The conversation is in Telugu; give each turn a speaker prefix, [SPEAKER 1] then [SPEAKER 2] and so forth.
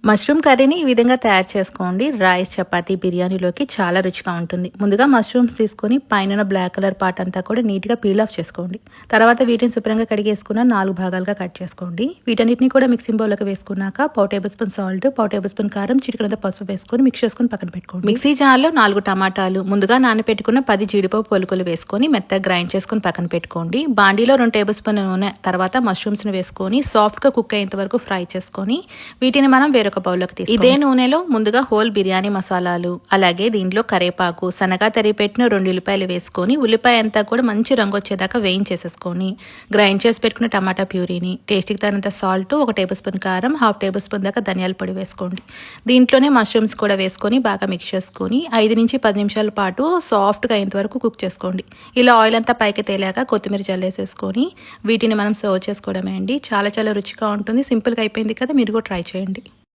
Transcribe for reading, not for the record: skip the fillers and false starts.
[SPEAKER 1] మష్రూమ్ కర్రీని ఈ విధంగా తయారు చేసుకోండి. రైస్, చపాతీ, బిర్యానీలోకి చాలా రుచిగా ఉంటుంది. ముందుగా మష్రూమ్స్ తీసుకొని పైన బ్లాక్ కలర్ పార్ట్ అంతా కూడా నీట్గా పీల్ ఆఫ్ చేసుకోండి. తర్వాత వీటిని శుభ్రంగా కడిగేసుకున్న 4 భాగాలుగా కట్ చేసుకోండి. వీటన్నిటిని కూడా మిక్సింగ్ బౌల్లోకి వేసుకున్నాక 1/4 table spoon salt, 1/4 table spoon కారం, చిటికెడంత పసుపు వేసుకొని మిక్స్ చేసుకొని పక్కన పెట్టుకోండి. మిక్సీ జార్లో 4 టమాటాలు, ముందుగా నానబెట్టుకున్న 10 జీడిపప్పు పలుకులు వేసుకొని మెత్తగా గ్రైండ్ చేసుకొని పక్కన పెట్టుకోండి. బాండీలో 2 టేబుల్ స్పూన్ నూనె, తర్వాత మష్రూమ్స్ని వేసుకొని సాఫ్ట్గా కుక్ అయ్యేంత వరకు ఫ్రై చేసుకొని వీటిని మనం వేరొక బౌల్లోకి తీసుకోండి. ఇదే నూనెలో ముందుగా హోల్ బిర్యానీ మసాలాలు, అలాగే దీంట్లో కరేపాకు, సన్నగా తరిగిపెట్టిన 2 ఉల్లిపాయలు వేసుకొని ఉల్లిపాయ అంతా కూడా మంచి రంగు వచ్చేదాకా వేయించేసేసుకొని గ్రైండ్ చేసి పెట్టుకున్న టమాటా ప్యూరీని, టేస్ట్కి తగినంత సాల్ట్, 1 టేబుల్ స్పూన్ కారం, 1/2 టేబుల్ స్పూన్ దాకా ధనియాల పొడి వేసుకోండి. దీంట్లోనే మష్రూమ్స్ కూడా వేసుకొని బాగా మిక్స్ చేసుకొని 5 నుంచి 10 నిమిషాల పాటు సాఫ్ట్గా అయ్యేంత వరకు కుక్ చేసుకోండి. ఇలా ఆయిల్ అంతా పైకి తేలాక కొత్తిమీర జల్లేసేసుకొని వీటిని మనం సర్వ్ చేసుకోవడమే అండి. చాలా చాలా రుచిగా ఉంటుంది. సింపుల్గా అయిపోయింది కదా, మీరు కూడా ట్రై చేయండి.